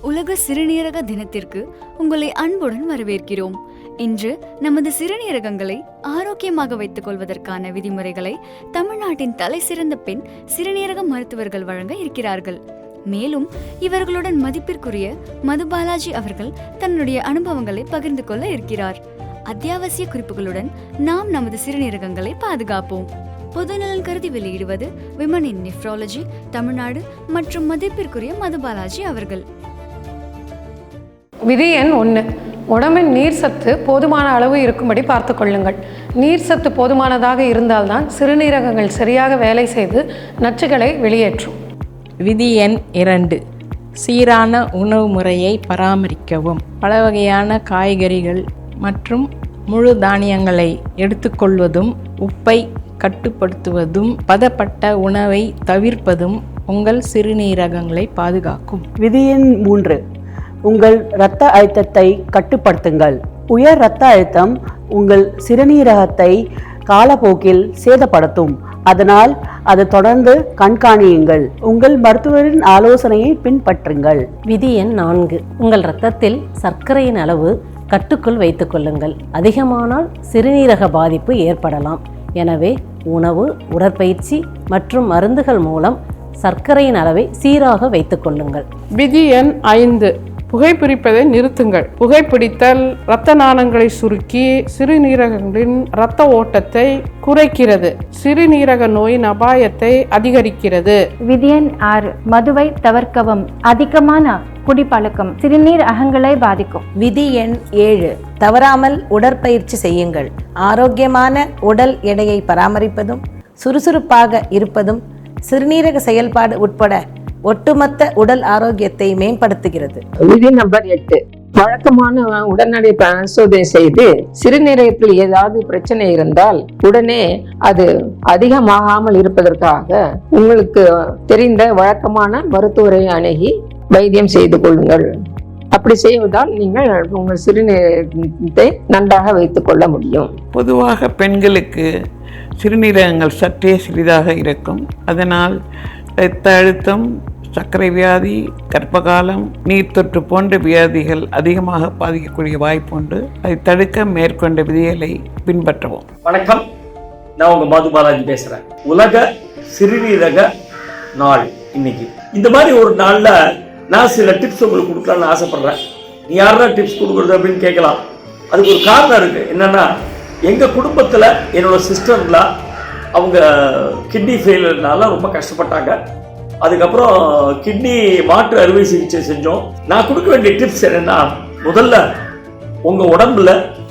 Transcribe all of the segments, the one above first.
உலக சிறுநீரக தினத்திற்கு உங்களை அன்புடன் வரவேற்கிறோம். இன்று நமது சிறுநீரகங்களை ஆரோக்கியமாக வைத்துக் கொள்வதற்கான விதிமுறைகளை தமிழ்நாட்டின் தலை சிறந்த பெண் சிறுநீரக மருத்துவர்கள் வழங்க இருக்கிறார்கள். மேலும் இவர்களுடன் மதிப்பிற்குரிய மது பாலாஜி அவர்கள் தன்னுடைய அனுபவங்களை பகிர்ந்து கொள்ள இருக்கிறார். அத்தியாவசிய குறிப்புகளுடன் நாம் நமது சிறுநீரகங்களை பாதுகாப்போம். பொதுநலன் கருதி வெளியிடுவது விமன் இன் நெஃப்ராலஜி தமிழ்நாடு மற்றும் மதிப்பிற்குரிய மது பாலாஜி அவர்கள். விதி எண் 1. உடம்பின் நீர் சத்து போதுமான அளவு இருக்கும்படி பார்த்து கொள்ளுங்கள். நீர் சத்து போதுமானதாக இருந்தால்தான் சிறுநீரகங்கள் சரியாக வேலை செய்து நச்சுகளை வெளியேற்றும். விதி எண் 2. சீரான உணவு முறையை பராமரிக்கவும். பல வகையான காய்கறிகள் மற்றும் முழு தானியங்களை எடுத்துக்கொள்வதும், உப்பை கட்டுப்படுத்துவதும், பதப்பட்ட உணவை தவிர்ப்பதும் உங்கள் சிறுநீரகங்களை பாதுகாக்கும். விதி எண் 3. உங்கள் இரத்த அழுத்தத்தை கட்டுப்படுத்துங்கள். உயர் இரத்த அழுத்தம் உங்கள் சிறுநீரகத்தை காலப்போக்கில் சேதப்படுத்தும். அதனால் அது தொடர்ந்து கண்காணியுங்கள். உங்கள் மருத்துவரின் ஆலோசனையை பின்பற்றுங்கள். விதி எண் 4. உங்கள் இரத்தத்தில் சர்க்கரையின் அளவு கட்டுக்குள் வைத்துக் கொள்ளுங்கள். அதிகமானால் சிறுநீரக பாதிப்பு ஏற்படலாம். எனவே உணவு, உடற்பயிற்சி மற்றும் மருந்துகள் மூலம் சர்க்கரையின் அளவை சீராக வைத்துக் கொள்ளுங்கள். விதி எண் 5. புகைப்பிடிப்பதை நிறுத்துங்கள். புகைப்பிடித்தல் இரத்த நாளங்களை சுருக்கி சிறுநீரகங்களின் இரத்த ஓட்டத்தை குறைக்கிறது. சிறுநீரக நோயின் அபாயத்தை அதிகரிக்கிறது. விதி எண் 6. மதுவை தவிர்க்கவும். அதிகமான குடிப்பழக்கம் சிறுநீர் அகங்களை பாதிக்கும். விதி எண் 7. தவறாமல் உடற்பயிற்சி செய்யுங்கள். ஆரோக்கியமான உடல் எடையை பராமரிப்பதும் சுறுசுறுப்பாக இருப்பதும் சிறுநீரக செயல்பாடு உட்பட ஒட்டுமொத்த உடல் ஆரோக்கியத்தை மேம்படுத்துகிறது. விதி நம்பர் 8. வழக்கமான உடனடி பரிசோதனை செய்து சிறுநீரகத்தில் ஏதாவது பிரச்சனை இருந்தால் உடனே அது அதிகமாகாமல் இருப்பதற்காக உங்களுக்கு தெரிந்த வழக்கமான மருத்துவரை அணுகி வைத்தியம் செய்து கொள்ளுங்கள். அப்படி செய்வதால் நீங்கள் உங்கள் சிறுநீரகத்தை நன்றாக வைத்துக் கொள்ள முடியும். பொதுவாக பெண்களுக்கு சிறுநீரகங்கள் சற்றே சிறிதாக இருக்கும். அதனால் இரத்த அழுத்தம், சர்க்கரை வியாதி, கர்ப்பகாலம், நீர்த்தொற்று போன்ற வியாதிகள் அதிகமாக பாதிக்கக்கூடிய வாய்ப்பு உண்டு. அதை தடுக்க மேற்கொண்ட விதிகளை பின்பற்றவும். வணக்கம், நான் உங்க மாது பாலாஜி பேசுறேன். உலக சிறுநீரக நாள் இன்னைக்கு. இந்த மாதிரி ஒரு நாள்ல நான் சில டிப்ஸ் உங்களுக்கு கொடுக்கலாம்னு ஆசைப்படுறேன். நீ யாரா டிப்ஸ் கொடுக்குறது அப்படின்னு கேட்கலாம். அதுக்கு ஒரு காரணம் இருக்கு. என்னன்னா, எங்க குடும்பத்துல என்னோட சிஸ்டர்ல அவங்க கிட்னி ஃபெயிலியர்னால ரொம்ப கஷ்டப்பட்டாங்க. அதுக்கப்புறம் கிட்னி மாற்று அறுவை சிகிச்சை செஞ்சோம். நான் கொடுக்க வேண்டிய டிப்ஸ் என்னன்னா, முதல்ல உங்க உடம்புல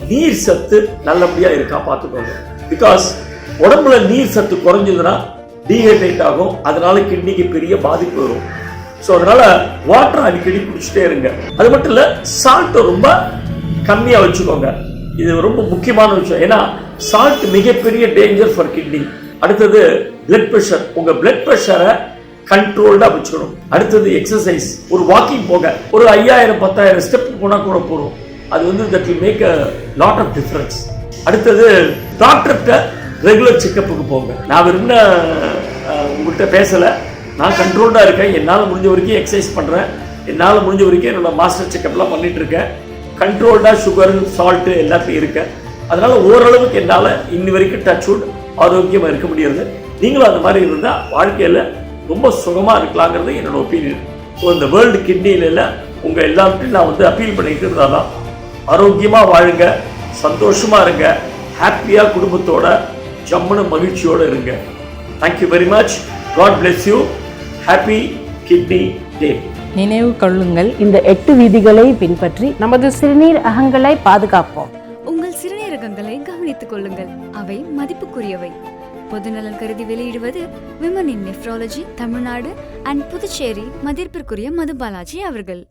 நீர் சத்து நல்லபடியா இருக்கா பார்த்துக்கோங்க. பிகாஸ் உடம்புல நீர் சத்து குறைஞ்சதுன்னா டீஹைட்ரேட் ஆகும். அதனால கிட்னிக்கு பெரிய பாதிப்பு வரும். ஸோ அதனால வாட்டர் அடிக்கடி குடிச்சிட்டே இருங்க. அது மட்டும் இல்லை, சால்ட்டை ரொம்ப கம்மியாக வச்சுக்கோங்க. இது ரொம்ப முக்கியமான விஷயம். ஏன்னா சால்ட் மிகப்பெரிய டேஞ்சர் ஃபார் கிட்னி. அடுத்தது பிளட் ப்ரெஷர். உங்க பிளட் ப்ரெஷரை கண்ட்ரோல்டா வச்சுக்கணும். அடுத்தது எக்ஸசைஸ். ஒரு வாக்கிங் போக ஒரு 5000-10,000 ஸ்டெப் போனா கூட போறோம். அது வந்து that will make a lot of difference. அடுத்தது டாக்டர்கிட்ட ரெகுலர் செக்கப்புக்கு போங்க. நான் விரும்பின உங்கள்கிட்ட பேசல, நான் கண்ட்ரோல்டா இருக்கேன். என்னால் முடிஞ்ச வரைக்கும் எக்ஸசைஸ் பண்றேன். என்னால் முடிஞ்ச வரைக்கும் என்னோட மாஸ்டர் செக்கப்லாம் பண்ணிட்டு இருக்கேன். கண்ட்ரோல்டா சுகர், சால்ட்டு எல்லாத்தையும் இருக்கேன். அதனால ஓரளவுக்கு என்னால் இன்னி வரைக்கும் டச்வுட் ஆரோக்கியமா இருக்க முடியாது. நீங்களும் அந்த மாதிரி இருந்தா வாழ்க்கையில ரொம்ப சுகமா இருக்கலாங்கிறது என்னோட ஒப்பீனியன். ஸோ இந்த வேர்ல்டு கிட்னியில உங்க எல்லாத்தையும் நான் வந்து அப்பீல் பண்ணிட்டு இருந்தாதான் ஆரோக்கியமா வாழுங்க, சந்தோஷமா இருங்க, ஹாப்பியா குடும்பத்தோட ஜம்முன மகிழ்ச்சியோட இருங்க. Thank you very much. God bless you. Happy kidney day. நினைவு கொள்ளுங்கள், இந்த 8 விதிகளை பின்பற்றி நமது சிறுநீர் அகங்களை பாதுகாப்போம். உங்கள் சிறுநீரகங்களை கவனித்துக் கொள்ளுங்கள். அவை மதிப்புக்குரியவை. பொதுநலன் கருதி வெளியிடுவது women in nephrology Tamil Nadu and Puducherry மதிப்பிற்குரிய மது பாலாஜி அவர்கள்.